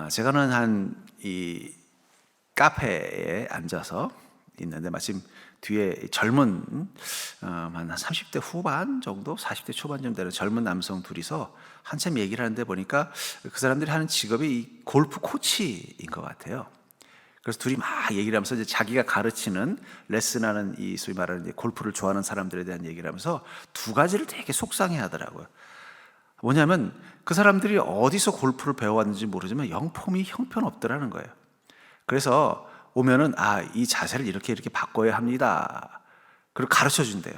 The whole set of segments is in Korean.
제가는 이 카페에 앉아서 있는데 마침 뒤에 젊은 한 30대 후반 정도, 40대 초반 정도 되는 젊은 남성 둘이서 한참 얘기를 하는데 보니까 그 사람들이 하는 직업이 이 골프 코치인 것 같아요. 그래서 둘이 막 얘기를 하면서 이제 자기가 가르치는 레슨하는 이 소위 말하는 이제 골프를 좋아하는 사람들에 대한 얘기를 하면서 두 가지를 되게 속상해 하더라고요. 뭐냐면 그 사람들이 어디서 골프를 배워왔는지 모르지만 영폼이 형편없더라는 거예요. 그래서 오면은 이 자세를 이렇게 바꿔야 합니다. 그리고 가르쳐 준대요.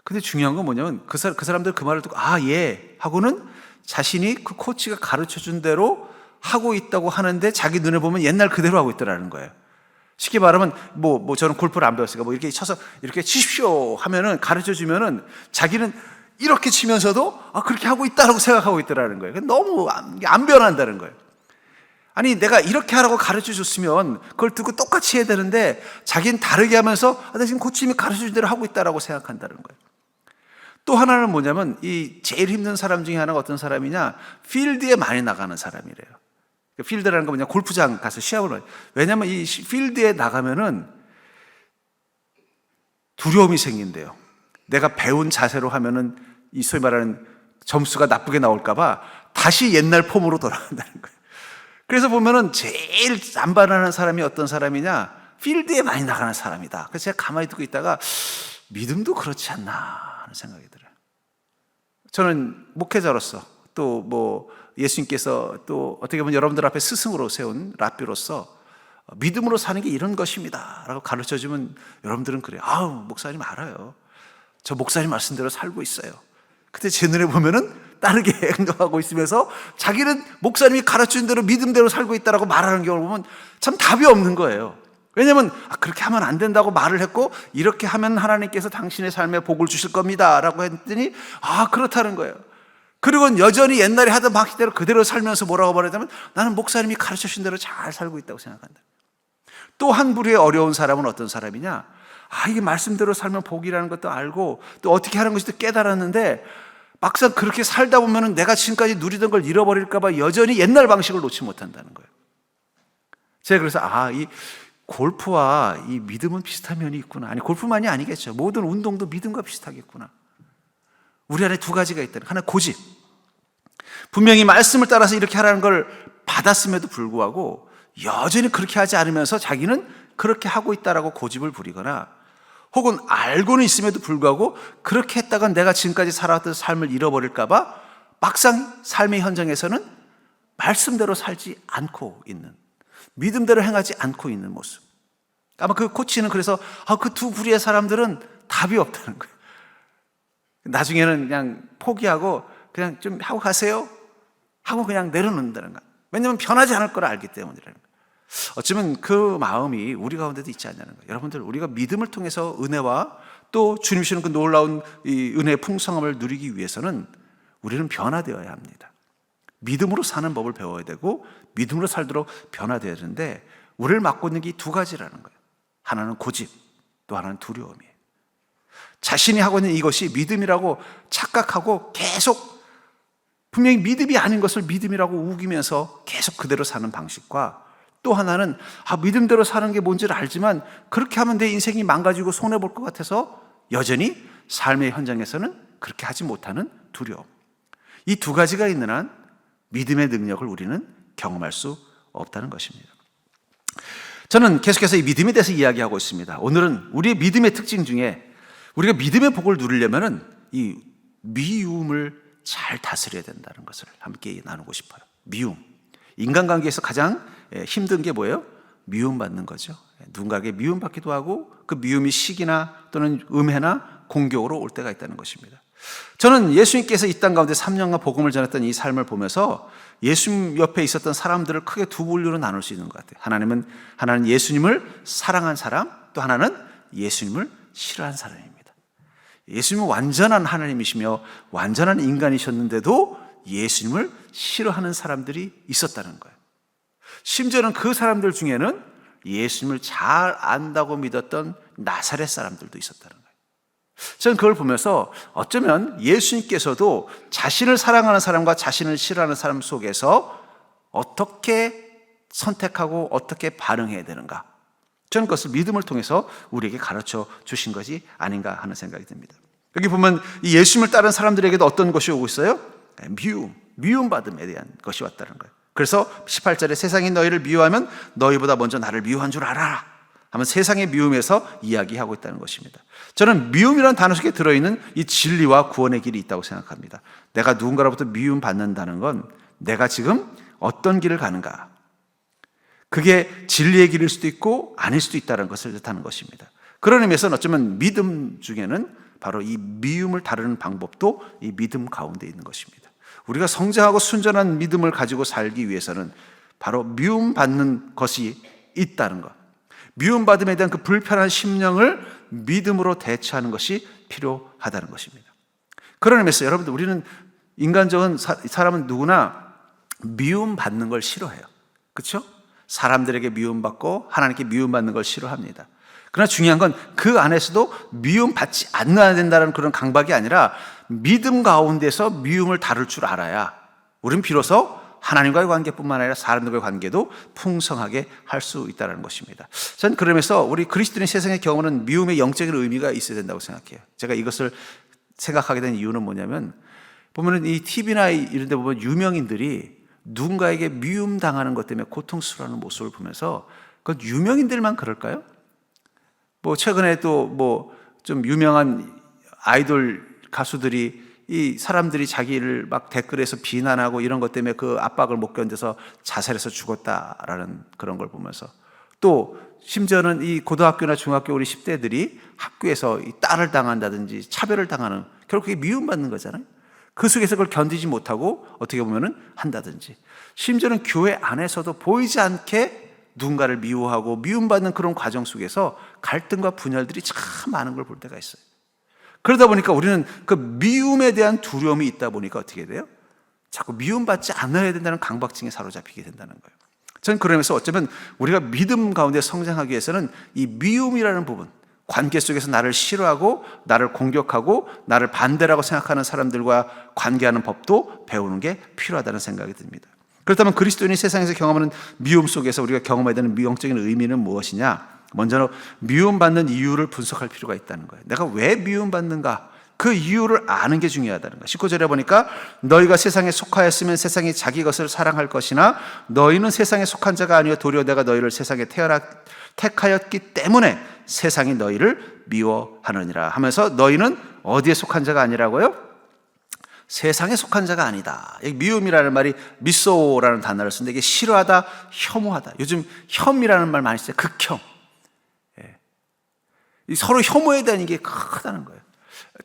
근데 중요한 건 뭐냐면 그 사람들 그 말을 듣고 예 하고는 자신이 그 코치가 가르쳐 준 대로 하고 있다고 하는데 자기 눈에 보면 옛날 그대로 하고 있더라는 거예요. 쉽게 말하면 저는 골프를 안 배웠으니까 이렇게 쳐서 이렇게 치십시오 하면은 가르쳐 주면은 자기는 이렇게 치면서도 그렇게 하고 있다라고 생각하고 있더라는 거예요. 너무 안 변한다는 거예요. 아니 내가 이렇게 하라고 가르쳐 줬으면 그걸 듣고 똑같이 해야 되는데 자기는 다르게 하면서 나 지금 코치님이 가르쳐 준 대로 하고 있다라고 생각한다는 거예요. 또 하나는 뭐냐면 이 제일 힘든 사람 중에 하나가 어떤 사람이냐, 필드에 많이 나가는 사람이래요. 필드라는 거 뭐냐, 골프장 가서 시합을 해요. 왜냐면 이 필드에 나가면은 두려움이 생긴대요. 내가 배운 자세로 하면은 이 소위 말하는 점수가 나쁘게 나올까봐 다시 옛날 폼으로 돌아간다는 거예요. 그래서 보면은 제일 안 반하는 사람이 어떤 사람이냐, 필드에 많이 나가는 사람이다. 그래서 제가 가만히 듣고 있다가 믿음도 그렇지 않나 하는 생각이 들어요. 저는 목회자로서 또 예수님께서 또 어떻게 보면 여러분들 앞에 스승으로 세운 랍비로서 믿음으로 사는 게 이런 것입니다 라고 가르쳐주면 여러분들은 그래요. 목사님 알아요. 저 목사님 말씀대로 살고 있어요. 근데 제 눈에 보면은 다르게 행동하고 있으면서 자기는 목사님이 가르친 대로 믿음대로 살고 있다라고 말하는 경우를 보면 참 답이 없는 거예요. 왜냐하면 그렇게 하면 안 된다고 말을 했고 이렇게 하면 하나님께서 당신의 삶에 복을 주실 겁니다 라고 했더니 그렇다는 거예요. 그리고 여전히 옛날에 하던 방식대로 그대로 살면서 뭐라고 말하냐면 나는 목사님이 가르쳐주신 대로 잘 살고 있다고 생각한다. 또 한 부류의 어려운 사람은 어떤 사람이냐, 이게 말씀대로 살면 복이라는 것도 알고 또 어떻게 하는 것도 깨달았는데 막상 그렇게 살다 보면 내가 지금까지 누리던 걸 잃어버릴까 봐 여전히 옛날 방식을 놓지 못한다는 거예요. 제가 그래서 이 골프와 이 믿음은 비슷한 면이 있구나. 아니 골프만이 아니겠죠. 모든 운동도 믿음과 비슷하겠구나. 우리 안에 두 가지가 있다는, 하나 고집. 분명히 말씀을 따라서 이렇게 하라는 걸 받았음에도 불구하고 여전히 그렇게 하지 않으면서 자기는 그렇게 하고 있다라고 고집을 부리거나, 혹은 알고는 있음에도 불구하고 그렇게 했다가 내가 지금까지 살아왔던 삶을 잃어버릴까 봐 막상 삶의 현장에서는 말씀대로 살지 않고 있는, 믿음대로 행하지 않고 있는 모습. 아마 그 코치는 그래서 그 두 부류의 사람들은 답이 없다는 거예요. 나중에는 그냥 포기하고 그냥 좀 하고 가세요 하고 그냥 내려놓는다는 거예요. 왜냐하면 변하지 않을 걸 알기 때문이라는 거예요. 어쩌면 그 마음이 우리 가운데도 있지 않냐는 거예요. 여러분들, 우리가 믿음을 통해서 은혜와 또 주님 주시는 그 놀라운 이 은혜의 풍성함을 누리기 위해서는 우리는 변화되어야 합니다. 믿음으로 사는 법을 배워야 되고 믿음으로 살도록 변화되어야 되는데 우리를 막고 있는 게 두 가지라는 거예요. 하나는 고집, 또 하나는 두려움이에요. 자신이 하고 있는 이것이 믿음이라고 착각하고 계속 분명히 믿음이 아닌 것을 믿음이라고 우기면서 계속 그대로 사는 방식과, 또 하나는 믿음대로 사는 게 뭔지를 알지만 그렇게 하면 내 인생이 망가지고 손해볼 것 같아서 여전히 삶의 현장에서는 그렇게 하지 못하는 두려움. 이 두 가지가 있는 한 믿음의 능력을 우리는 경험할 수 없다는 것입니다. 저는 계속해서 이 믿음에 대해서 이야기하고 있습니다. 오늘은 우리의 믿음의 특징 중에 우리가 믿음의 복을 누리려면 이 미움을 잘 다스려야 된다는 것을 함께 나누고 싶어요. 미움. 인간관계에서 가장 힘든 게 뭐예요? 미움받는 거죠. 누군가에게 미움받기도 하고 그 미움이 시기나 또는 음해나 공격으로 올 때가 있다는 것입니다. 저는 예수님께서 이 땅 가운데 3년간 복음을 전했던 이 삶을 보면서 예수님 옆에 있었던 사람들을 크게 두 분류로 나눌 수 있는 것 같아요. 하나는 예수님을 사랑한 사람, 또 하나는 예수님을 싫어한 사람입니다. 예수님은 완전한 하나님이시며 완전한 인간이셨는데도 예수님을 싫어하는 사람들이 있었다는 거예요. 심지어는 그 사람들 중에는 예수님을 잘 안다고 믿었던 나사렛 사람들도 있었다는 거예요. 저는 그걸 보면서 어쩌면 예수님께서도 자신을 사랑하는 사람과 자신을 싫어하는 사람 속에서 어떻게 선택하고 어떻게 반응해야 되는가? 저는 그것을 믿음을 통해서 우리에게 가르쳐 주신 것이 아닌가 하는 생각이 듭니다. 여기 보면 이 예수님을 따르는 사람들에게도 어떤 것이 오고 있어요? 미움받음에 대한 것이 왔다는 거예요. 그래서 18절에 세상이 너희를 미워하면 너희보다 먼저 나를 미워한 줄 알아라 하면 세상의 미움에서 이야기하고 있다는 것입니다. 저는 미움이라는 단어 속에 들어있는 이 진리와 구원의 길이 있다고 생각합니다. 내가 누군가로부터 미움받는다는 건 내가 지금 어떤 길을 가는가, 그게 진리의 길일 수도 있고 아닐 수도 있다는 것을 뜻하는 것입니다. 그런 의미에서는 어쩌면 믿음 중에는 바로 이 미움을 다루는 방법도 이 믿음 가운데 있는 것입니다. 우리가 성장하고 순전한 믿음을 가지고 살기 위해서는 바로 미움받는 것이 있다는 것, 미움받음에 대한 그 불편한 심령을 믿음으로 대처하는 것이 필요하다는 것입니다. 그런 의미에서 여러분들, 우리는 인간적인 사람은 누구나 미움받는 걸 싫어해요. 그렇죠? 사람들에게 미움받고 하나님께 미움받는 걸 싫어합니다. 그러나 중요한 건 그 안에서도 미움받지 않아야 된다는 그런 강박이 아니라 믿음 가운데서 미움을 다룰 줄 알아야 우리는 비로소 하나님과의 관계뿐만 아니라 사람들과의 관계도 풍성하게 할 수 있다는 것입니다. 저는 그러면서 우리 그리스도인의 세상의 경우는 미움의 영적인 의미가 있어야 된다고 생각해요. 제가 이것을 생각하게 된 이유는 뭐냐면, 보면은 이 TV나 이런 데 보면 유명인들이 누군가에게 미움당하는 것 때문에 고통스러워하는 모습을 보면서, 그건 유명인들만 그럴까요? 뭐 최근에 또 뭐 좀 유명한 아이돌 가수들이 이 사람들이 자기를 막 댓글에서 비난하고 이런 것 때문에 그 압박을 못 견뎌서 자살해서 죽었다라는 그런 걸 보면서, 또 심지어는 이 고등학교나 중학교 우리 10대들이 학교에서 이 딸을 당한다든지 차별을 당하는, 결국 그게 미움받는 거잖아요. 그 속에서 그걸 견디지 못하고 어떻게 보면은 한다든지, 심지어는 교회 안에서도 보이지 않게 누군가를 미워하고 미움받는 그런 과정 속에서 갈등과 분열들이 참 많은 걸 볼 때가 있어요. 그러다 보니까 우리는 그 미움에 대한 두려움이 있다 보니까 어떻게 돼요? 자꾸 미움받지 않아야 된다는 강박증에 사로잡히게 된다는 거예요. 저는 그러면서 어쩌면 우리가 믿음 가운데 성장하기 위해서는 이 미움이라는 부분, 관계 속에서 나를 싫어하고 나를 공격하고 나를 반대라고 생각하는 사람들과 관계하는 법도 배우는 게 필요하다는 생각이 듭니다. 그렇다면 그리스도인이 세상에서 경험하는 미움 속에서 우리가 경험해야 되는 미용적인 의미는 무엇이냐? 먼저 미움받는 이유를 분석할 필요가 있다는 거예요. 내가 왜 미움받는가? 그 이유를 아는 게 중요하다는 거예요. 19절에 보니까 너희가 세상에 속하였으면 세상이 자기 것을 사랑할 것이나 너희는 세상에 속한 자가 아니요 도리어 내가 너희를 세상에 택하였기 때문에 세상이 너희를 미워하느니라 하면서, 너희는 어디에 속한 자가 아니라고요? 세상에 속한 자가 아니다. 여기 미움이라는 말이 미소라는 단어를 쓰는데 이게 싫어하다, 혐오하다. 요즘 혐이라는 말 많이 써요. 극혐. 서로 혐오에 대한 이게 크다는 거예요.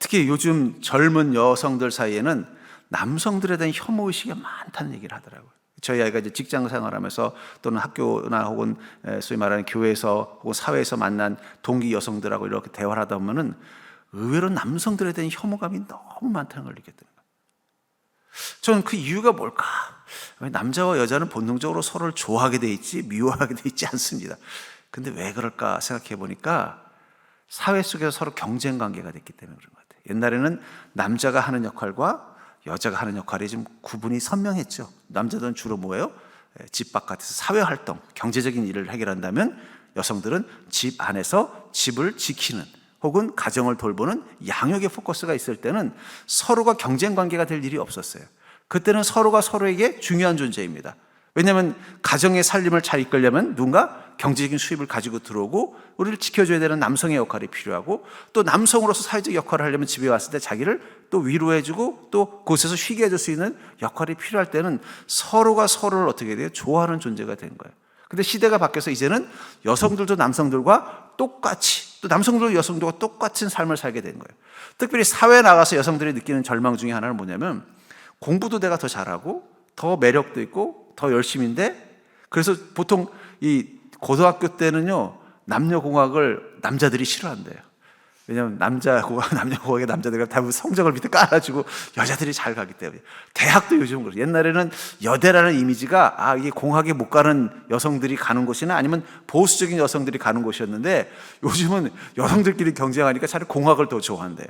특히 요즘 젊은 여성들 사이에는 남성들에 대한 혐오의식이 많다는 얘기를 하더라고요. 저희 아이가 이제 직장 생활하면서 또는 학교나 혹은 소위 말하는 교회에서 혹은 사회에서 만난 동기 여성들하고 이렇게 대화를 하다 보면은 의외로 남성들에 대한 혐오감이 너무 많다는 걸 느꼈던 거예요. 저는 그 이유가 뭘까? 왜 남자와 여자는 본능적으로 서로를 좋아하게 돼 있지 미워하게 돼 있지 않습니다. 근데 왜 그럴까 생각해 보니까 사회 속에서 서로 경쟁 관계가 됐기 때문에 그런 것 같아요. 옛날에는 남자가 하는 역할과 여자가 하는 역할이 좀 구분이 선명했죠. 남자들은 주로 뭐예요? 집 바깥에서 사회활동, 경제적인 일을 해결한다면 여성들은 집 안에서 집을 지키는 혹은 가정을 돌보는 양육의 포커스가 있을 때는 서로가 경쟁 관계가 될 일이 없었어요. 그때는 서로가 서로에게 중요한 존재입니다. 왜냐하면 가정의 살림을 잘 이끌려면 누군가 경제적인 수입을 가지고 들어오고 우리를 지켜줘야 되는 남성의 역할이 필요하고, 또 남성으로서 사회적 역할을 하려면 집에 왔을 때 자기를 또 위로해주고 또 곳에서 쉬게 해줄 수 있는 역할이 필요할 때는 서로가 서로를 어떻게 돼요? 좋아하는 존재가 된 거예요. 근데 시대가 바뀌어서 이제는 여성들도 남성들과 똑같이, 또 남성들도 여성들과 똑같은 삶을 살게 된 거예요. 특별히 사회에 나가서 여성들이 느끼는 절망 중에 하나는 뭐냐면, 공부도 내가 더 잘하고 더 매력도 있고 더 열심인데, 그래서 보통 이 고등학교 때는요 남녀공학을 남자들이 싫어한대요. 왜냐하면 남녀공학의 남자들과 대부분 성적을 밑에 깔아주고 여자들이 잘 가기 때문에. 대학도 요즘은 그래요. 옛날에는 여대라는 이미지가 이게 공학에 못 가는 여성들이 가는 곳이나 아니면 보수적인 여성들이 가는 곳이었는데, 요즘은 여성들끼리 경쟁하니까 차라리 공학을 더 좋아한대요.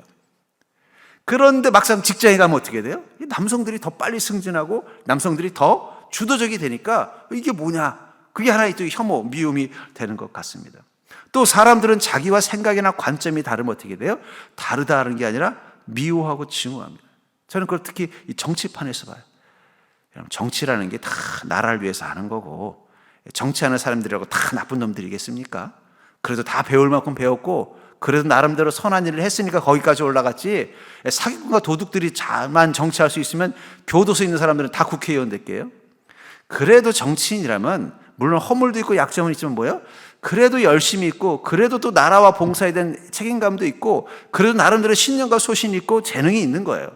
그런데 막상 직장에 가면 어떻게 돼요? 남성들이 더 빨리 승진하고 남성들이 더 주도적이 되니까 이게 뭐냐? 그게 하나의 또 혐오, 미움이 되는 것 같습니다. 또 사람들은 자기와 생각이나 관점이 다르면 어떻게 돼요? 다르다는 게 아니라 미워하고 증오합니다. 저는 그걸 특히 이 정치판에서 봐요. 정치라는 게 다 나라를 위해서 하는 거고, 정치하는 사람들이라고 다 나쁜 놈들이겠습니까? 그래도 다 배울 만큼 배웠고, 그래도 나름대로 선한 일을 했으니까 거기까지 올라갔지. 사기꾼과 도둑들이 잘만 정치할 수 있으면 교도소에 있는 사람들은 다 국회의원 될게요. 그래도 정치인이라면 물론 허물도 있고 약점은 있지만 뭐예요? 그래도 열심히 있고, 그래도 또 나라와 봉사에 대한 책임감도 있고, 그래도 나름대로 신념과 소신이 있고 재능이 있는 거예요.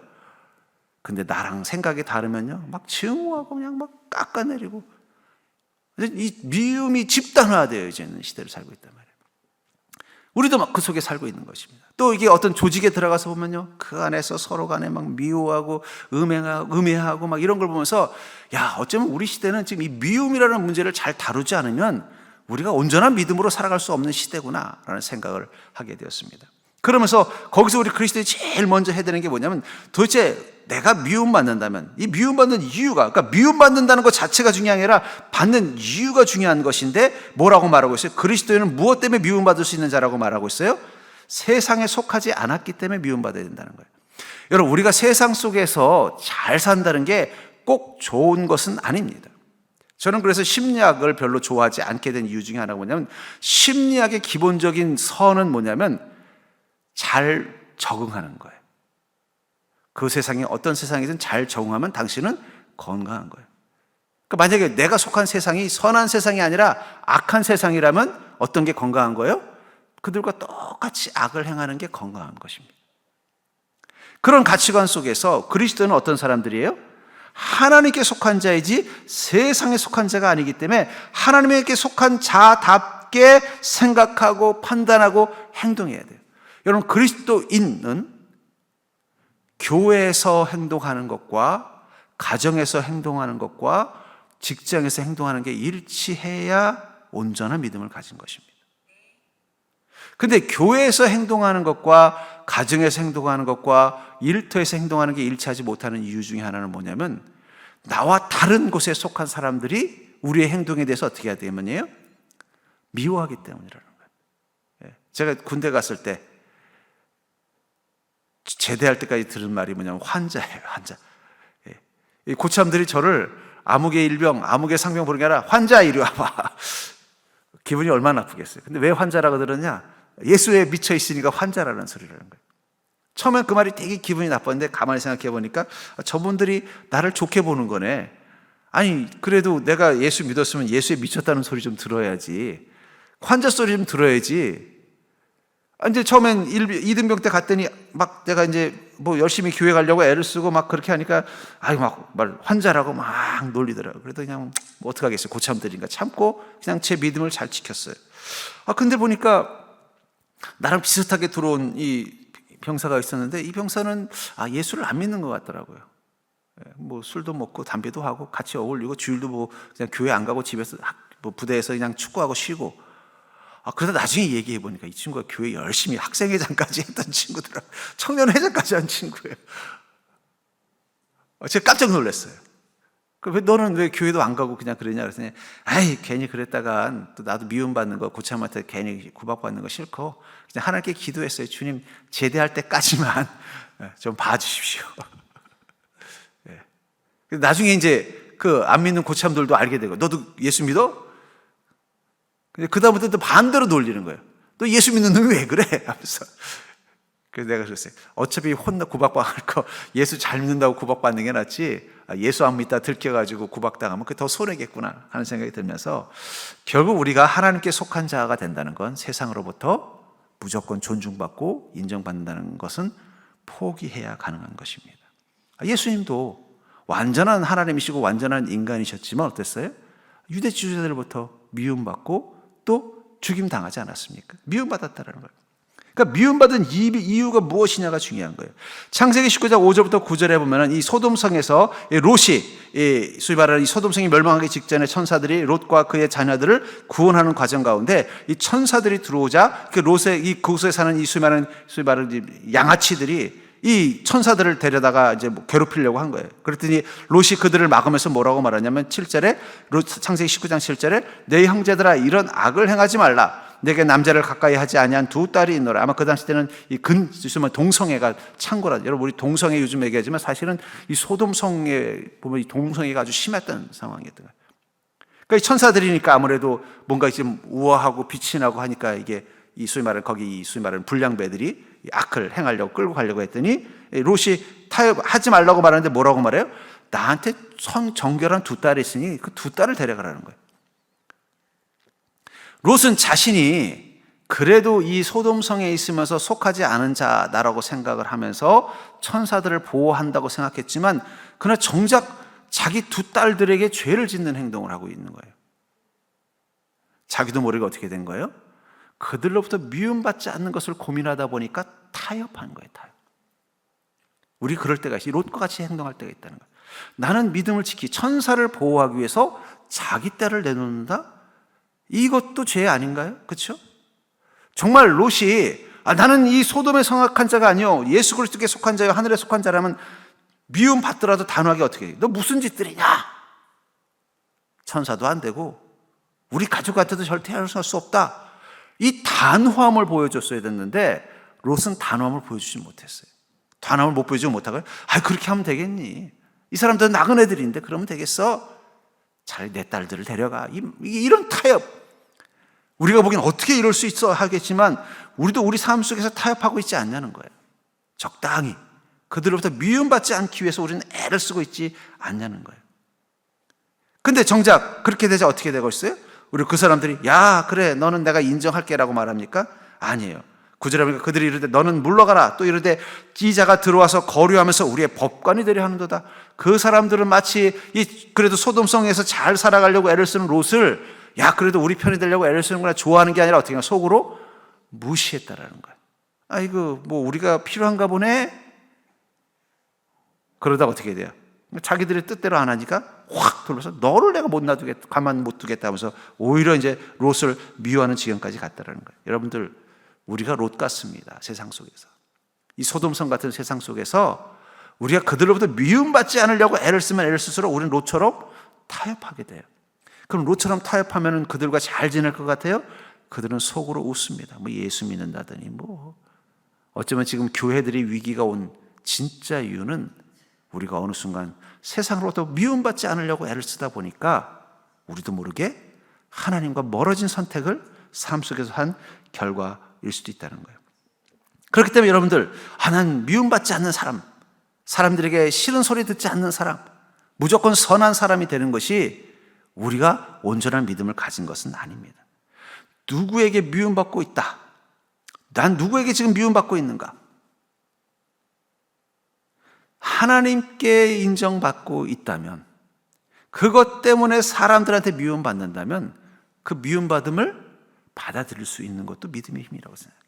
근데 나랑 생각이 다르면요, 막 증오하고 그냥 막 깎아내리고, 이 미움이 집단화돼요. 이제는 시대를 살고 있단 말이에요. 우리도 막 그 속에 살고 있는 것입니다. 또 이게 어떤 조직에 들어가서 보면요, 그 안에서 서로 간에 막 미워하고 음해하고 막 이런 걸 보면서, 야, 어쩌면 우리 시대는 지금 이 미움이라는 문제를 잘 다루지 않으면 우리가 온전한 믿음으로 살아갈 수 없는 시대구나라는 생각을 하게 되었습니다. 그러면서 거기서 우리 그리스도인이 제일 먼저 해야 되는 게 뭐냐면, 도대체 내가 미움받는다면 이 미움받는 이유가, 그러니까 미움받는다는 것 자체가 중요한 게 아니라 받는 이유가 중요한 것인데, 뭐라고 말하고 있어요? 그리스도인은 무엇 때문에 미움받을 수 있는 자라고 말하고 있어요? 세상에 속하지 않았기 때문에 미움받아야 된다는 거예요. 여러분, 우리가 세상 속에서 잘 산다는 게 꼭 좋은 것은 아닙니다. 저는 그래서 심리학을 별로 좋아하지 않게 된 이유 중에 하나가 뭐냐면, 심리학의 기본적인 선은 뭐냐면 잘 적응하는 거예요. 그 세상에 어떤 세상이든 잘 적응하면 당신은 건강한 거예요. 그러니까 만약에 내가 속한 세상이 선한 세상이 아니라 악한 세상이라면 어떤 게 건강한 거예요? 그들과 똑같이 악을 행하는 게 건강한 것입니다. 그런 가치관 속에서 그리스도는 어떤 사람들이에요? 하나님께 속한 자이지 세상에 속한 자가 아니기 때문에 하나님께 속한 자답게 생각하고 판단하고 행동해야 돼요. 여러분, 그리스도인은 교회에서 행동하는 것과 가정에서 행동하는 것과 직장에서 행동하는 게 일치해야 온전한 믿음을 가진 것입니다. 근데 교회에서 행동하는 것과 가정에서 행동하는 것과 일터에서 행동하는 게 일치하지 못하는 이유 중에 하나는 뭐냐면, 나와 다른 곳에 속한 사람들이 우리의 행동에 대해서 어떻게 해야 되면요? 미워하기 때문이라는 거예요. 제가 군대 갔을 때 제대할 때까지 들은 말이 뭐냐면 환자예요, 환자. 이 고참들이 저를 아무개 일병, 아무개 상병 부르는 게 아니라 환자 이리 와봐. 기분이 얼마나 나쁘겠어요. 근데 왜 환자라고 들었냐? 예수에 미쳐 있으니까 환자라는 소리라는 거예요. 처음엔 그 말이 되게 기분이 나빴는데 가만히 생각해 보니까 저분들이 나를 좋게 보는 거네. 아니, 그래도 내가 예수 믿었으면 예수에 미쳤다는 소리 좀 들어야지. 환자 소리 좀 들어야지. 이제 처음엔 이등병 때 갔더니 막 내가 이제 뭐 열심히 교회 가려고 애를 쓰고 막 그렇게 하니까 아유 막 말 환자라고 막 놀리더라고요. 그래도 그냥 뭐 어떡하겠어요. 고참들이니까 참고 그냥 제 믿음을 잘 지켰어요. 근데 보니까 나랑 비슷하게 들어온 이 병사가 있었는데, 이 병사는 예수를 안 믿는 것 같더라고요. 뭐 술도 먹고 담배도 하고 같이 어울리고 주일도 뭐 그냥 교회 안 가고 집에서 뭐 부대에서 그냥 축구하고 쉬고. 그러다 나중에 얘기해 보니까 이 친구가 교회 열심히 학생회장까지 했던 친구더라고요. 청년회장까지 한 친구예요. 제가 깜짝 놀랐어요. 너는 왜 교회도 안 가고 그냥 그러냐 그랬더니, 아이 괜히 그랬다가 또 나도 미움받는 거, 고참한테 괜히 구박받는 거 싫고 그냥 하나님께 기도했어요. 주님, 제대할 때까지만 좀 봐주십시오. 나중에 이제 그 안 믿는 고참들도 알게 되고, 너도 예수 믿어? 근데 그다음부터 또 반대로 놀리는 거예요. 너 예수 믿는 놈이 왜 그래? 하면서. 그래서 내가 그랬어요. 어차피 구박받을 거 예수 잘 믿는다고 구박받는 게 낫지, 예수 안 믿다 들켜가지고 구박당하면 그게 더 손해겠구나 하는 생각이 들면서, 결국 우리가 하나님께 속한 자가 된다는 건 세상으로부터 무조건 존중받고 인정받는다는 것은 포기해야 가능한 것입니다. 예수님도 완전한 하나님이시고 완전한 인간이셨지만 어땠어요? 유대 지도자들로부터 미움받고 또 죽임당하지 않았습니까? 미움받았다는 거예요. 그러니까 미움받은 이유가 무엇이냐가 중요한 거예요. 창세기 19장 5절부터 9절에 보면 이 소돔성에서 롯이, 소위 말하는 이 소돔성이 멸망하기 직전에 천사들이 롯과 그의 자녀들을 구원하는 과정 가운데 이 천사들이 들어오자 그 롯의 그곳에 사는 이 소위 말하는 양아치들이 이 천사들을 데려다가 이제 괴롭히려고 한 거예요. 그랬더니 롯이 그들을 막으면서 뭐라고 말하냐면 7절에 창세기 19장 7절에 내 형제들아 이런 악을 행하지 말라. 내게 남자를 가까이 하지 아니한 두 딸이 있노라. 아마 그 당시 때는 동성애가 창고라. 여러분 우리 동성애 요즘 얘기하지만 사실은 이 소돔성에 보면 이 동성애가 아주 심했던 상황이었던 거예요. 그러니까 이 천사들이니까 아무래도 뭔가 좀 우아하고 빛이 나고 하니까 이게 이 소위 말하는 불량배들이 악을 행하려고 끌고 가려고 했더니 롯이 타협하지 말라고 말하는데 뭐라고 말해요? 나한테 정결한 두 딸이 있으니 그 두 딸을 데려가라는 거예요. 롯은 자신이 그래도 이 소돔성에 있으면서 속하지 않은 자다라고 생각을 하면서 천사들을 보호한다고 생각했지만 그러나 정작 자기 두 딸들에게 죄를 짓는 행동을 하고 있는 거예요. 자기도 모르게 어떻게 된 거예요? 그들로부터 미움받지 않는 것을 고민하다 보니까 타협한 거예요. 타협. 우리 그럴 때가 있어요. 롯과 같이 행동할 때가 있다는 거예요. 나는 믿음을 천사를 보호하기 위해서 자기 딸을 내놓는다? 이것도 죄 아닌가요? 그렇죠? 정말 롯이 나는 이 소돔에 성악한 자가 아니요 예수 그리스도께 속한 자요 하늘에 속한 자라면 미움 받더라도 단호하게 어떻게 해? 너 무슨 짓들이냐? 천사도 안 되고 우리 가족 같아도 절대 할 수 없다. 이 단호함을 보여줬어야 됐는데 롯은 단호함을 보여주지 못했어요. 단호함을 못 보여주지 못하고 그렇게 하면 되겠니? 이 사람들은 나은 애들인데 그러면 되겠어? 차라리 내 딸들을 데려가. 이런 타협. 우리가 보기엔 어떻게 이럴 수 있어 하겠지만 우리도 우리 삶 속에서 타협하고 있지 않냐는 거예요. 적당히. 그들로부터 미움받지 않기 위해서 우리는 애를 쓰고 있지 않냐는 거예요. 근데 정작 그렇게 되자 어떻게 되고 있어요? 우리 그 사람들이 야 그래 너는 내가 인정할게 라고 말합니까? 아니에요. 9절에 보니까 그들이 이르되 너는 물러가라. 또 이르되 이 자가 들어와서 거류하면서 우리의 법관이 되려 하는도다. 그 사람들은 마치 그래도 소돔성에서 잘 살아가려고 애를 쓰는 롯을 야 그래도 우리 편이 되려고 애를 쓰는구나 좋아하는 게 아니라 어떻게 하냐 속으로 무시했다라는 거예요. 아이고 뭐 우리가 필요한가 보네. 그러다 어떻게 돼요? 자기들의 뜻대로 안 하니까 확 돌려서 너를 내가 못 놔두겠다, 가만 못 두겠다 하면서 오히려 이제 롯을 미워하는 지경까지 갔다라는 거예요. 여러분들, 우리가 롯 같습니다. 세상 속에서. 이 소돔성 같은 세상 속에서 우리가 그들로부터 미움받지 않으려고 애를 쓰면 애를 쓸수록 우리는 롯처럼 타협하게 돼요. 그럼 롯처럼 타협하면 그들과 잘 지낼 것 같아요? 그들은 속으로 웃습니다. 뭐 예수 믿는다더니 뭐. 어쩌면 지금 교회들이 위기가 온 진짜 이유는 우리가 어느 순간 세상으로부터 미움받지 않으려고 애를 쓰다 보니까 우리도 모르게 하나님과 멀어진 선택을 삶 속에서 한 결과일 수도 있다는 거예요. 그렇기 때문에 여러분들, 난 미움받지 않는 사람, 사람들에게 싫은 소리 듣지 않는 사람, 무조건 선한 사람이 되는 것이 우리가 온전한 믿음을 가진 것은 아닙니다. 누구에게 미움받고 있다. 난 누구에게 지금 미움받고 있는가? 하나님께 인정받고 있다면, 그것 때문에 사람들한테 미움받는다면 그 미움받음을 받아들일 수 있는 것도 믿음의 힘이라고 생각해요.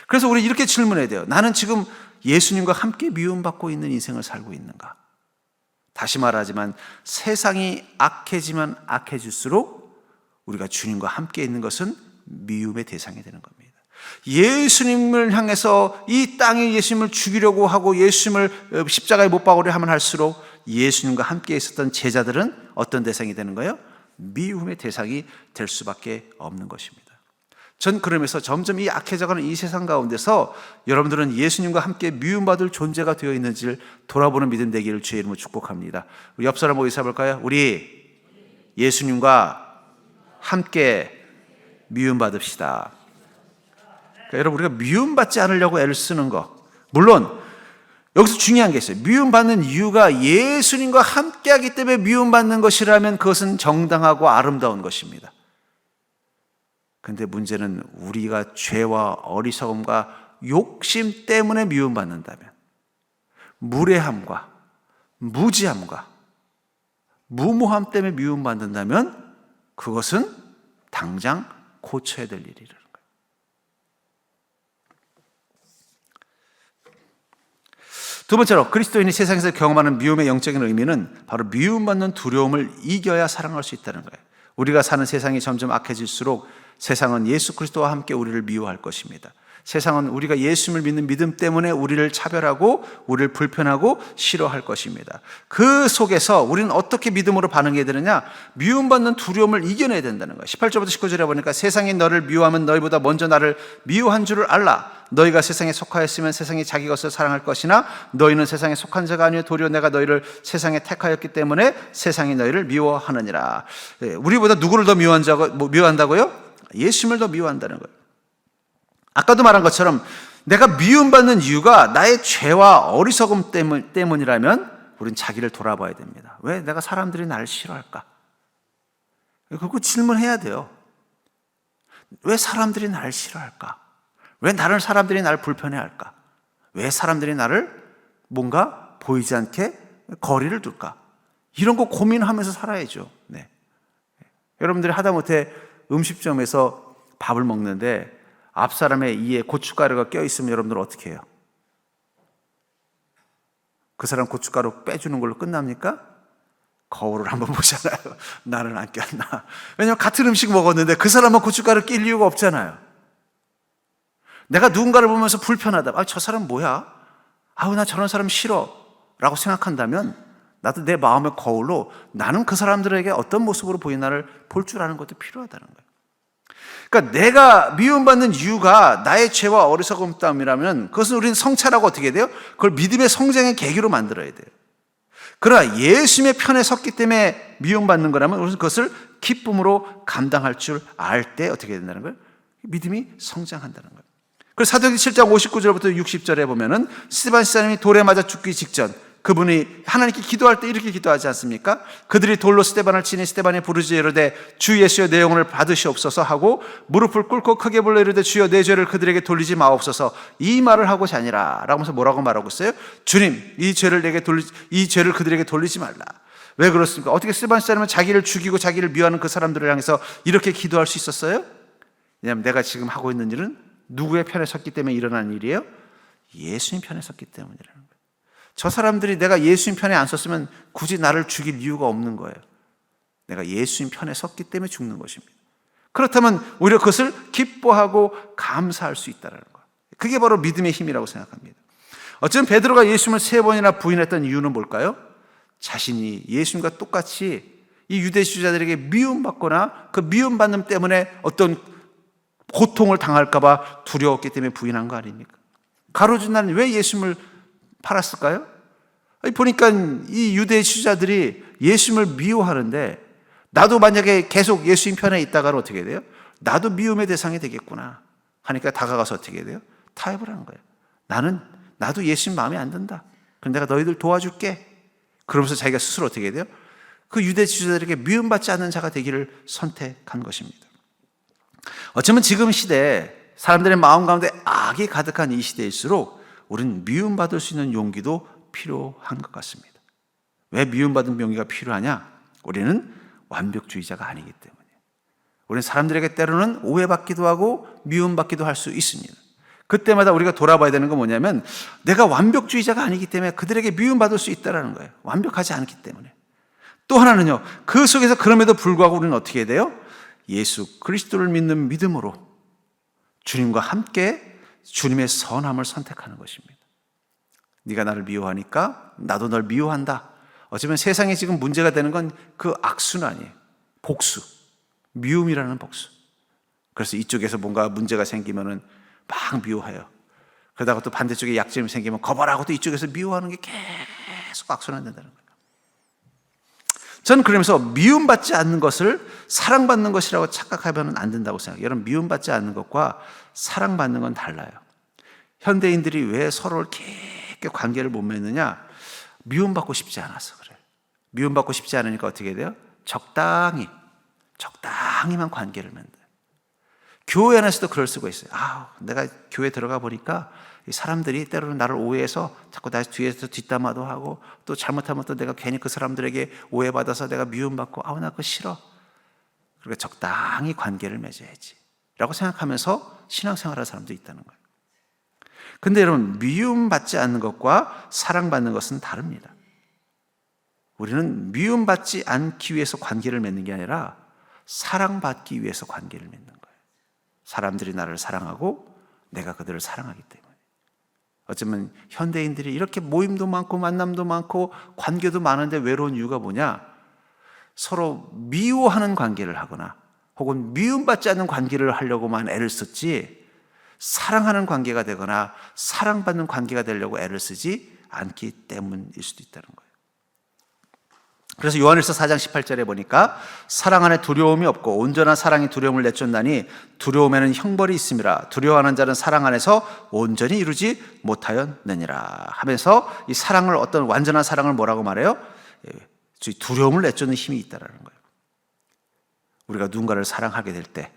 그래서 우리 이렇게 질문해야 돼요. 나는 지금 예수님과 함께 미움받고 있는 인생을 살고 있는가? 다시 말하지만 세상이 악해지면 악해질수록 우리가 주님과 함께 있는 것은 미움의 대상이 되는 겁니다. 예수님을 향해서 이 땅에 예수님을 죽이려고 하고 예수님을 십자가에 못 박으려 하면 할수록 예수님과 함께 있었던 제자들은 어떤 대상이 되는 거예요? 미움의 대상이 될 수밖에 없는 것입니다. 전 그러면서 점점 이 악해져가는 이 세상 가운데서 여러분들은 예수님과 함께 미움받을 존재가 되어 있는지를 돌아보는 믿음 되기를 주의 이름으로 축복합니다. 우리 옆 사람 모여서 볼까요? 우리 예수님과 함께 미움받읍시다. 그러니까 여러분, 우리가 미움받지 않으려고 애를 쓰는 것, 물론 여기서 중요한 게 있어요. 미움받는 이유가 예수님과 함께하기 때문에 미움받는 것이라면 그것은 정당하고 아름다운 것입니다. 그런데 문제는 우리가 죄와 어리석음과 욕심 때문에 미움받는다면, 무례함과 무지함과 무모함 때문에 미움받는다면 그것은 당장 고쳐야 될 일이라는 거예요. 두 번째로, 그리스도인이 세상에서 경험하는 미움의 영적인 의미는 바로 미움받는 두려움을 이겨야 사랑할 수 있다는 거예요. 우리가 사는 세상이 점점 악해질수록 세상은 예수 그리스도와 함께 우리를 미워할 것입니다. 세상은 우리가 예수님을 믿는 믿음 때문에 우리를 차별하고 우리를 불편하고 싫어할 것입니다. 그 속에서 우리는 어떻게 믿음으로 반응해야 되느냐? 미움받는 두려움을 이겨내야 된다는 거예요. 18절부터 19절에 보니까 세상이 너를 미워하면 너희보다 먼저 나를 미워한 줄을 알라. 너희가 세상에 속하였으면 세상이 자기 것을 사랑할 것이나 너희는 세상에 속한 자가 아니요 도리어 내가 너희를 세상에 택하였기 때문에 세상이 너희를 미워하느니라. 우리보다 누구를 더 미워한다고요? 예수님을 더 미워한다는 거예요. 아까도 말한 것처럼 내가 미움받는 이유가 나의 죄와 어리석음 때문이라면 우린 자기를 돌아봐야 됩니다. 왜 내가 사람들이 나를 싫어할까? 그거 질문해야 돼요. 왜 사람들이 나를 싫어할까? 왜 사람들이 나를 불편해할까? 왜 사람들이 나를 뭔가 보이지 않게 거리를 둘까? 이런 거 고민하면서 살아야죠. 네. 여러분들이 하다못해 음식점에서 밥을 먹는데 앞 사람의 이에 고춧가루가 껴있으면 여러분들은 어떻게 해요? 그 사람 고춧가루 빼주는 걸로 끝납니까? 거울을 한번 보잖아요. 나는 안 꼈나? 왜냐하면 같은 음식 먹었는데 그 사람은 고춧가루 낄 이유가 없잖아요. 내가 누군가를 보면서 불편하다. 저 사람 뭐야? 나 저런 사람 싫어. 라고 생각한다면 나도 내 마음의 거울로 나는 그 사람들에게 어떤 모습으로 보이나를 볼 줄 아는 것도 필요하다는 거예요. 그러니까 내가 미움받는 이유가 나의 죄와 어리석음 때문이라면 그것은 우리는 성찰하고 어떻게 돼요? 그걸 믿음의 성장의 계기로 만들어야 돼요. 그러나 예수님의 편에 섰기 때문에 미움받는 거라면 우리는 그것을 기쁨으로 감당할 줄 알 때 어떻게 된다는 거예요? 믿음이 성장한다는 거예요. 그래서 사도행전 7장 59절부터 60절에 보면은 스데반 집사님이 돌에 맞아 죽기 직전 그분이 하나님께 기도할 때 이렇게 기도하지 않습니까? 그들이 돌로 스데반을 치니 스데반이 부르짖어 이르되 주 예수여 내 영혼을 받으시옵소서 하고 무릎을 꿇고 크게 불러 이르되 주여 내 죄를 그들에게 돌리지 마옵소서 이 말을 하고자 하니라 라고 하면서 뭐라고 말하고 있어요? 주님 이 죄를 그들에게 돌리지 말라. 왜 그렇습니까? 어떻게 스데반 집사님은 자기를 죽이고 자기를 미워하는 그 사람들을 향해서 이렇게 기도할 수 있었어요? 왜냐하면 내가 지금 하고 있는 일은 누구의 편에 섰기 때문에 일어난 일이에요? 예수님 편에 섰기 때문이라는 거예요. 저 사람들이 내가 예수님 편에 안 섰으면 굳이 나를 죽일 이유가 없는 거예요. 내가 예수님 편에 섰기 때문에 죽는 것입니다. 그렇다면 오히려 그것을 기뻐하고 감사할 수 있다는 거예요. 그게 바로 믿음의 힘이라고 생각합니다. 어쩌면 베드로가 예수님을 3번이나 부인했던 이유는 뭘까요? 자신이 예수님과 똑같이 이 유대 지도자들에게 미움받거나 그 미움받는 때문에 어떤 고통을 당할까 봐 두려웠기 때문에 부인한 거 아닙니까? 가로준나는 왜 예수님을 팔았을까요? 보니까 이 유대 지도자들이 예수님을 미워하는데 나도 만약에 계속 예수님 편에 있다가는 어떻게 돼요? 나도 미움의 대상이 되겠구나 하니까 다가가서 어떻게 돼요? 타협을 하는 거예요. 나도 예수님 마음에 안 든다. 그럼 내가 너희들 도와줄게. 그러면서 자기가 스스로 어떻게 돼요? 그 유대 지도자들에게 미움받지 않는 자가 되기를 선택한 것입니다. 어쩌면 지금 시대에 사람들의 마음 가운데 악이 가득한 이 시대일수록 우리는 미움받을 수 있는 용기도 필요한 것 같습니다. 왜 미움받은 용기가 필요하냐? 우리는 완벽주의자가 아니기 때문이에요. 우리는 사람들에게 때로는 오해받기도 하고 미움받기도 할 수 있습니다. 그때마다 우리가 돌아봐야 되는 건 뭐냐면 내가 완벽주의자가 아니기 때문에 그들에게 미움받을 수 있다는 거예요. 완벽하지 않기 때문에. 또 하나는요. 그 속에서 그럼에도 불구하고 우리는 어떻게 해야 돼요? 예수 그리스도를 믿는 믿음으로 주님과 함께 주님의 선함을 선택하는 것입니다. 네가 나를 미워하니까 나도 널 미워한다. 어쩌면 세상에 지금 문제가 되는 건 그 악순 아니에요. 복수. 미움이라는 복수. 그래서 이쪽에서 뭔가 문제가 생기면은 막 미워해요. 그러다가 또 반대쪽에 약점이 생기면 거절하고 또 이쪽에서 미워하는 게 계속 악순환된다는 거예요. 저는 그러면서 미움받지 않는 것을 사랑받는 것이라고 착각하면 안 된다고 생각해요. 여러분 미움받지 않는 것과 사랑받는 건 달라요. 현대인들이 왜 서로를 깊게 관계를 못 맺느냐? 미움받고 싶지 않아서 그래요. 미움받고 싶지 않으니까 어떻게 돼요? 적당히만 관계를 맺어요. 교회 안에서도 그럴 수가 있어요. 내가 교회 들어가 보니까 사람들이 때로는 나를 오해해서 자꾸 나 뒤에서 뒷담화도 하고 또 잘못하면 또 내가 괜히 그 사람들에게 오해받아서 내가 미움받고 나 그거 싫어. 그러니까 적당히 관계를 맺어야지 라고 생각하면서 신앙생활하는 사람도 있다는 거예요. 근데 여러분 미움받지 않는 것과 사랑받는 것은 다릅니다. 우리는 미움받지 않기 위해서 관계를 맺는 게 아니라 사랑받기 위해서 관계를 맺는 거예요. 사람들이 나를 사랑하고 내가 그들을 사랑하기 때문에. 어쩌면 현대인들이 이렇게 모임도 많고 만남도 많고 관계도 많은데 외로운 이유가 뭐냐? 서로 미워하는 관계를 하거나 혹은 미움받지 않는 관계를 하려고만 애를 썼지, 사랑하는 관계가 되거나 사랑받는 관계가 되려고 애를 쓰지 않기 때문일 수도 있다는 거예요. 그래서 요한일서 4장 18절에 보니까 사랑 안에 두려움이 없고 온전한 사랑이 두려움을 내쫓나니 두려움에는 형벌이 있음이라. 두려워하는 자는 사랑 안에서 온전히 이루지 못하였느니라 하면서 이 사랑을, 어떤 완전한 사랑을 뭐라고 말해요? 두려움을 내쫓는 힘이 있다는 거예요. 우리가 누군가를 사랑하게 될 때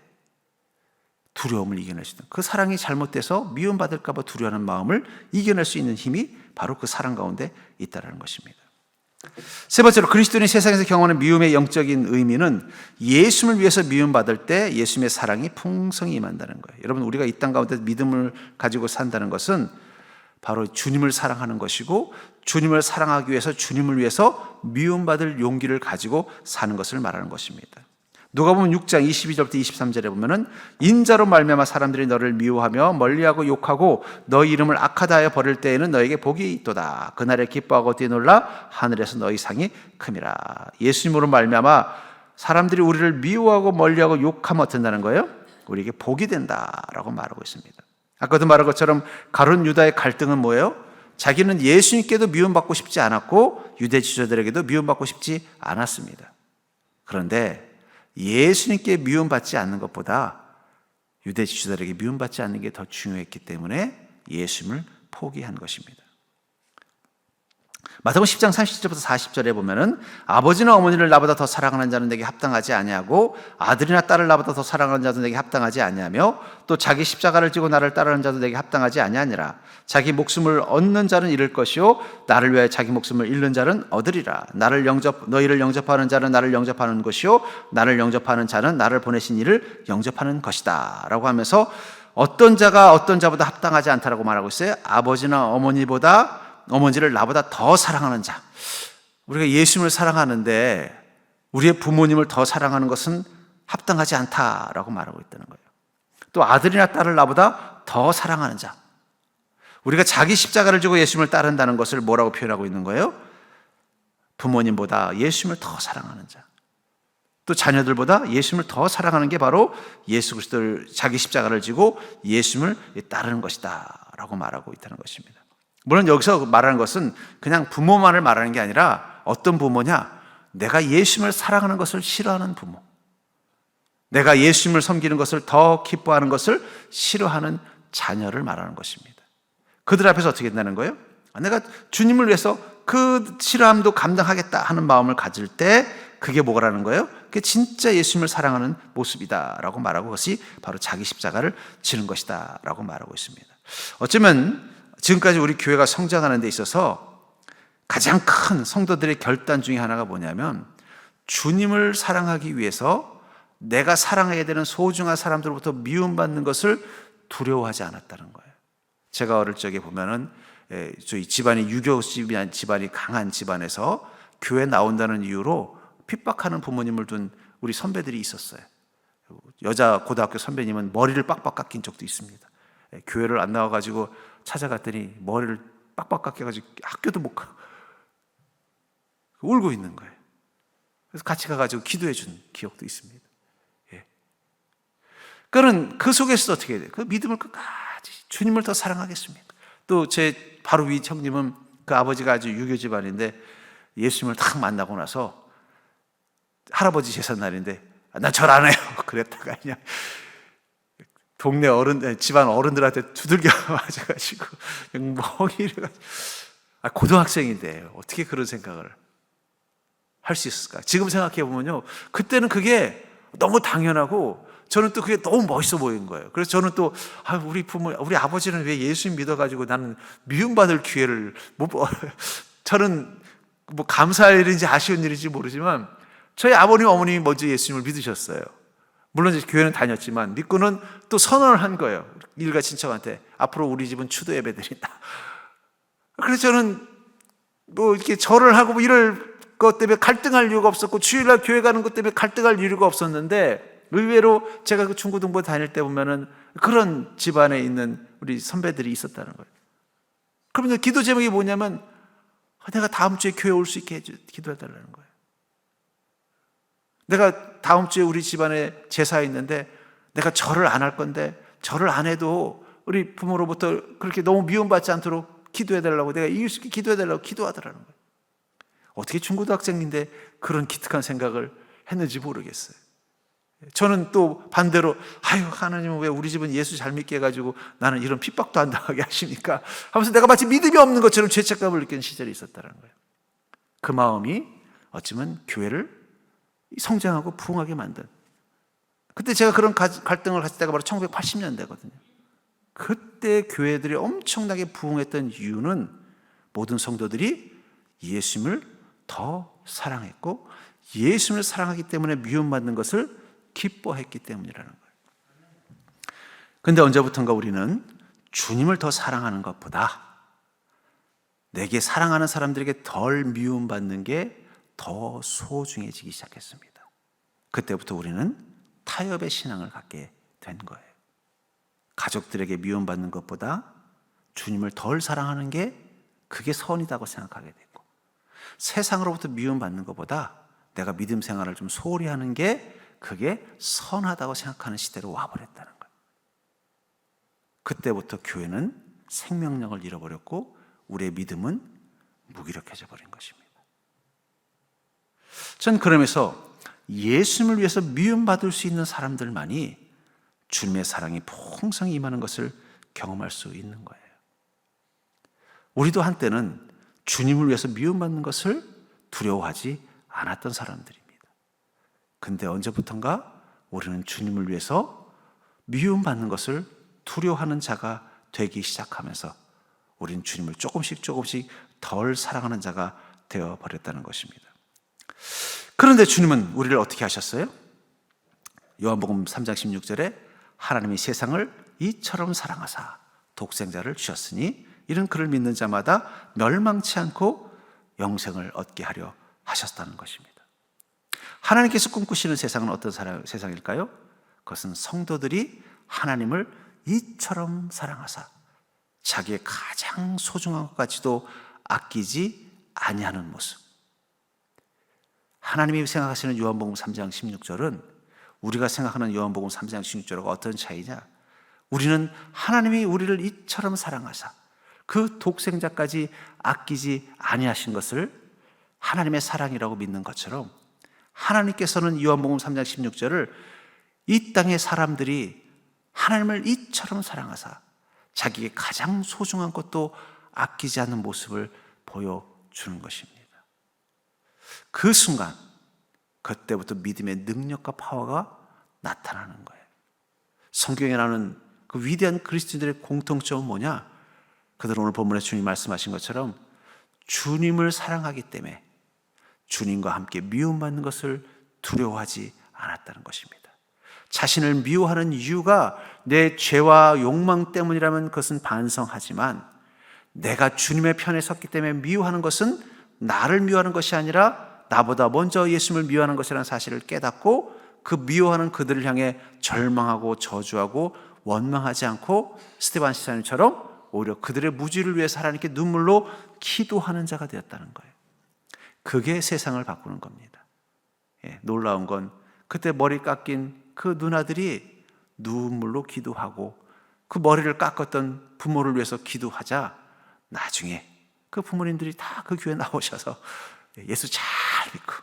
두려움을 이겨낼 수 있는, 그 사랑이 잘못돼서 미움받을까 봐 두려워하는 마음을 이겨낼 수 있는 힘이 바로 그 사랑 가운데 있다는 것입니다. 세 번째로, 그리스도인이 세상에서 경험하는 미움의 영적인 의미는 예수님을 위해서 미움받을 때 예수님의 사랑이 풍성히 임한다는 거예요. 여러분, 우리가 이 땅 가운데 믿음을 가지고 산다는 것은 바로 주님을 사랑하는 것이고, 주님을 사랑하기 위해서 주님을 위해서 미움받을 용기를 가지고 사는 것을 말하는 것입니다. 누가복음 6장 22절부터 23절에 보면은 인자로 말미암아 사람들이 너를 미워하며 멀리하고 욕하고 너희 이름을 악하다 하여 버릴 때에는 너에게 복이 있도다. 그날에 기뻐하고 뛰놀라 하늘에서 너희 상이 큼이라. 예수님으로 말미암아 사람들이 우리를 미워하고 멀리하고 욕하면 어쩐다는 거예요? 우리에게 복이 된다라고 말하고 있습니다. 아까도 말한 것처럼 가룟 유다의 갈등은 뭐예요? 자기는 예수님께도 미움받고 싶지 않았고 유대 지도자들에게도 미움받고 싶지 않았습니다. 그런데 예수님께 미움받지 않는 것보다 유대 지도자들에게 미움받지 않는 게 더 중요했기 때문에 예수님을 포기한 것입니다. 마태복음 10장 30절부터 40절에 보면은 아버지나 어머니를 나보다 더 사랑하는 자는 내게 합당하지 아니하고 아들이나 딸을 나보다 더 사랑하는 자도 내게 합당하지 아니하며 또 자기 십자가를 지고 나를 따르는 자도 내게 합당하지 아니하니라. 자기 목숨을 얻는 자는 잃을 것이요 나를 위하여 자기 목숨을 잃는 자는 얻으리라. 너희를 영접하는 자는 나를 영접하는 것이요 나를 영접하는 자는 나를 보내신 이를 영접하는 것이다 라고 하면서 어떤 자가 어떤 자보다 합당하지 않다라고 말하고 있어요. 아버지나 어머니를 나보다 더 사랑하는 자. 우리가 예수님을 사랑하는데 우리의 부모님을 더 사랑하는 것은 합당하지 않다라고 말하고 있다는 거예요. 또 아들이나 딸을 나보다 더 사랑하는 자. 우리가 자기 십자가를 지고 예수님을 따른다는 것을 뭐라고 표현하고 있는 거예요? 부모님보다 예수님을 더 사랑하는 자. 또 자녀들보다 예수님을 더 사랑하는 게 바로 예수 그리스도를, 자기 십자가를 지고 예수님을 따르는 것이다 라고 말하고 있다는 것입니다. 물론 여기서 말하는 것은 그냥 부모만을 말하는 게 아니라 어떤 부모냐? 내가 예수님을 사랑하는 것을 싫어하는 부모, 내가 예수님을 섬기는 것을 더 기뻐하는 것을 싫어하는 자녀를 말하는 것입니다. 그들 앞에서 어떻게 된다는 거예요? 내가 주님을 위해서 그 싫어함도 감당하겠다 하는 마음을 가질 때 그게 뭐라는 거예요? 그게 진짜 예수님을 사랑하는 모습이다 라고 말하고, 그것이 바로 자기 십자가를 지는 것이다 라고 말하고 있습니다. 어쩌면 지금까지 우리 교회가 성장하는 데 있어서 가장 큰 성도들의 결단 중에 하나가 뭐냐면 주님을 사랑하기 위해서 내가 사랑해야 되는 소중한 사람들로부터 미움받는 것을 두려워하지 않았다는 거예요. 제가 어릴 적에 보면은 저희 집안이 유교 집안이 강한 집안에서 교회 나온다는 이유로 핍박하는 부모님을 둔 우리 선배들이 있었어요. 여자 고등학교 선배님은 머리를 빡빡 깎인 적도 있습니다. 교회를 안 나와가지고 찾아갔더니 머리를 빡빡 깎여가지고 학교도 못 가. 울고 있는 거예요. 그래서 같이 가가지고 기도해 준 기억도 있습니다. 그는 그 속에서 어떻게 해야 돼요? 그 믿음을 끝까지 주님을 더 사랑하겠습니다. 또 제 바로 위 형님은 그 아버지가 아주 유교 집안인데 예수님을 딱 만나고 나서 할아버지 제삿날인데 나 절 안 해요. 그랬다가 그냥 동네 집안 어른들한테 두들겨 맞아가지고 그냥 이래가지고 고등학생인데 어떻게 그런 생각을 할 수 있을까? 지금 생각해 보면요, 그때는 그게 너무 당연하고 저는 또 그게 너무 멋있어 보이는 거예요. 그래서 저는 또 우리 아버지는 왜 예수님 믿어가지고 나는 미움받을 기회를 못 저는 뭐 감사할 일인지 아쉬운 일인지 모르지만 저희 아버님 어머님이 먼저 예수님을 믿으셨어요. 물론 이제 교회는 다녔지만 믿고는 또 선언을 한 거예요. 일가 친척한테 앞으로 우리 집은 추도 예배 드린다. 그래서 저는 뭐 이렇게 절을 하고 뭐 이럴 것 때문에 갈등할 이유가 없었고 주일날 교회 가는 것 때문에 갈등할 이유가 없었는데 의외로 제가 그 중고등부 다닐 때 보면은 그런 집안에 있는 우리 선배들이 있었다는 거예요. 그러면 기도 제목이 뭐냐면 내가 다음 주에 교회 올 수 있게 기도해달라는 거예요. 내가 다음 주에 우리 집안에 제사에 있는데 내가 절을 안 할 건데 절을 안 해도 우리 부모로부터 그렇게 너무 미움받지 않도록 기도해달라고, 내가 이길 수 있게 기도해달라고 기도하더라는 거예요. 어떻게 중고등학생인데 그런 기특한 생각을 했는지 모르겠어요. 저는 또 반대로 하나님은 왜 우리 집은 예수 잘 믿게 해가지고 나는 이런 핍박도 안 당하게 하십니까? 하면서 내가 마치 믿음이 없는 것처럼 죄책감을 느끼는 시절이 있었다는 거예요. 그 마음이 어쩌면 교회를 성장하고 부흥하게 만든, 그때 제가 그런 갈등을 했을 때가 바로 1980년대거든요. 그때 교회들이 엄청나게 부흥했던 이유는 모든 성도들이 예수님을 더 사랑했고 예수님을 사랑하기 때문에 미움받는 것을 기뻐했기 때문이라는 거예요. 그런데 언제부턴가 우리는 주님을 더 사랑하는 것보다 내게 사랑하는 사람들에게 덜 미움받는 게 더 소중해지기 시작했습니다. 그때부터 우리는 타협의 신앙을 갖게 된 거예요. 가족들에게 미움받는 것보다 주님을 덜 사랑하는 게 그게 선이라고 생각하게 됐고, 세상으로부터 미움받는 것보다 내가 믿음 생활을 좀 소홀히 하는 게 그게 선하다고 생각하는 시대로 와버렸다는 거예요. 그때부터 교회는 생명력을 잃어버렸고 우리의 믿음은 무기력해져 버린 것입니다. 전 그러면서 예수님을 위해서 미움받을 수 있는 사람들만이 주님의 사랑이 풍성히 임하는 것을 경험할 수 있는 거예요. 우리도 한때는 주님을 위해서 미움받는 것을 두려워하지 않았던 사람들입니다. 근데 언제부턴가 우리는 주님을 위해서 미움받는 것을 두려워하는 자가 되기 시작하면서 우리는 주님을 조금씩 덜 사랑하는 자가 되어버렸다는 것입니다. 그런데 주님은 우리를 어떻게 하셨어요? 요한복음 3장 16절에 하나님이 세상을 이처럼 사랑하사 독생자를 주셨으니 이는 그를 믿는 자마다 멸망치 않고 영생을 얻게 하려 하셨다는 것입니다. 하나님께서 꿈꾸시는 세상은 어떤 세상일까요? 그것은 성도들이 하나님을 이처럼 사랑하사 자기의 가장 소중한 것까지도 아끼지 아니하는 모습. 하나님이 생각하시는 요한복음 3장 16절은 우리가 생각하는 요한복음 3장 16절과 어떤 차이냐? 우리는 하나님이 우리를 이처럼 사랑하사 그 독생자까지 아끼지 아니하신 것을 하나님의 사랑이라고 믿는 것처럼, 하나님께서는 요한복음 3장 16절을 이 땅의 사람들이 하나님을 이처럼 사랑하사 자기의 가장 소중한 것도 아끼지 않는 모습을 보여주는 것입니다. 그 순간, 그때부터 믿음의 능력과 파워가 나타나는 거예요. 성경에 나오는 그 위대한 그리스도인들의 공통점은 뭐냐? 그들은 오늘 본문에 주님 말씀하신 것처럼 주님을 사랑하기 때문에 주님과 함께 미움받는 것을 두려워하지 않았다는 것입니다. 자신을 미워하는 이유가 내 죄와 욕망 때문이라면 그것은 반성하지만, 내가 주님의 편에 섰기 때문에 미워하는 것은 나를 미워하는 것이 아니라 나보다 먼저 예수님을 미워하는 것이라는 사실을 깨닫고 그 미워하는 그들을 향해 절망하고 저주하고 원망하지 않고 스데반 시사님처럼 오히려 그들의 무지를 위해서 하나님께 눈물로 기도하는 자가 되었다는 거예요. 그게 세상을 바꾸는 겁니다. 놀라운 건 그때 머리 깎인 그 누나들이 눈물로 기도하고 그 머리를 깎았던 부모를 위해서 기도하자 나중에 그 부모님들이 다 그 교회 나오셔서 예수 잘 믿고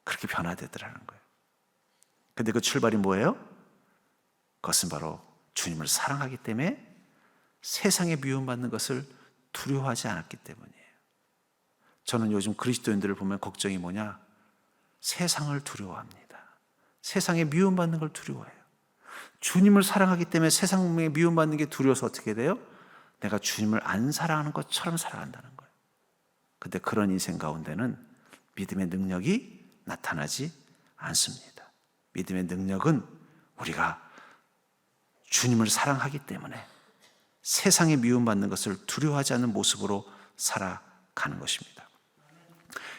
그렇게 변화되더라는 거예요. 근데 그 출발이 뭐예요? 그것은 바로 주님을 사랑하기 때문에 세상에 미움받는 것을 두려워하지 않았기 때문이에요. 저는 요즘 그리스도인들을 보면 걱정이 뭐냐? 세상을 두려워합니다. 세상에 미움받는 걸 두려워해요. 주님을 사랑하기 때문에 세상에 미움받는 게 두려워서 어떻게 돼요? 내가 주님을 안 사랑하는 것처럼 살아간다는 거예요. 근데 그런 인생 가운데는 믿음의 능력이 나타나지 않습니다. 믿음의 능력은 우리가 주님을 사랑하기 때문에 세상에 미움받는 것을 두려워하지 않는 모습으로 살아가는 것입니다.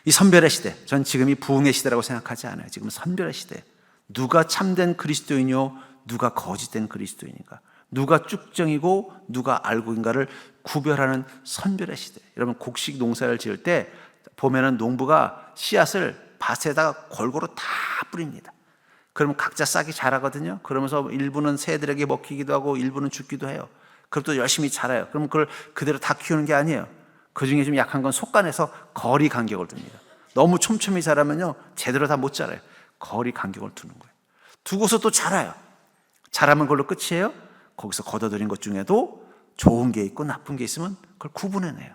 이 선별의 시대, 전 지금이 부흥의 시대라고 생각하지 않아요. 지금 선별의 시대. 누가 참된 그리스도인이요 누가 거짓된 그리스도인인가, 누가 쭉정이고 누가 알고인가를 구별하는 선별의 시대. 여러분, 곡식 농사를 지을 때 보면은 농부가 씨앗을 밭에다가 골고루 다 뿌립니다. 그러면 각자 싹이 자라거든요. 그러면서 일부는 새들에게 먹히기도 하고 일부는 죽기도 해요. 그럼 또 열심히 자라요. 그럼 그걸 그대로 다 키우는 게 아니에요. 그 중에 좀 약한 건 속간에서 거리 간격을 둡니다. 너무 촘촘히 자라면요 제대로 다 못 자라요. 거리 간격을 두는 거예요. 두고서 또 자라요. 자라면 그걸로 끝이에요? 거기서 걷어들인 것 중에도 좋은 게 있고 나쁜 게 있으면 그걸 구분해내요.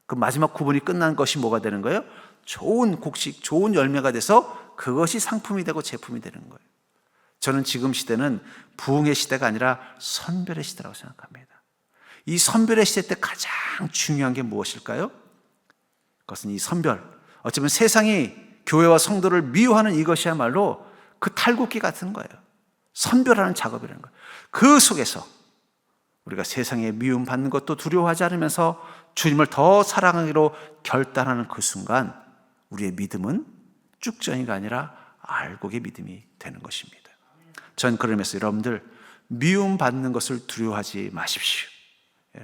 그 마지막 구분이 끝난 것이 뭐가 되는 거예요? 좋은 곡식, 좋은 열매가 돼서 그것이 상품이 되고 제품이 되는 거예요. 저는 지금 시대는 부흥의 시대가 아니라 선별의 시대라고 생각합니다. 이 선별의 시대 때 가장 중요한 게 무엇일까요? 그것은 이 선별, 어쩌면 세상이 교회와 성도를 미워하는 이것이야말로 그 탈곡기 같은 거예요. 선별하는 작업이라는 거예요. 그 속에서 우리가 세상에 미움받는 것도 두려워하지 않으면서 주님을 더 사랑하기로 결단하는 그 순간 우리의 믿음은 쭉정이가 아니라 알곡의 믿음이 되는 것입니다. 전 그러면서 여러분들 미움받는 것을 두려워하지 마십시오.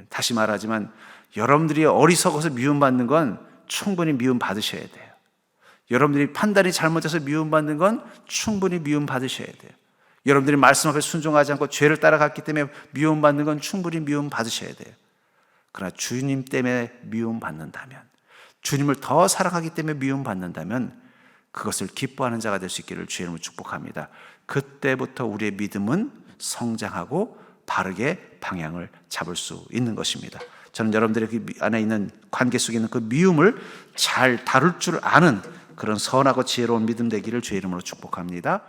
다시 말하지만 여러분들이 어리석어서 미움받는 건 충분히 미움받으셔야 돼요. 여러분들이 판단이 잘못돼서 미움받는 건 충분히 미움받으셔야 돼요. 여러분들이 말씀 앞에 순종하지 않고 죄를 따라갔기 때문에 미움받는 건 충분히 미움받으셔야 돼요. 그러나 주님 때문에 미움받는다면, 주님을 더 사랑하기 때문에 미움받는다면 그것을 기뻐하는 자가 될 수 있기를 주의 이름으로 축복합니다. 그때부터 우리의 믿음은 성장하고 바르게 방향을 잡을 수 있는 것입니다. 저는 여러분들의 그 안에 있는 관계 속에 있는 그 미움을 잘 다룰 줄 아는 그런 선하고 지혜로운 믿음 되기를 주의 이름으로 축복합니다.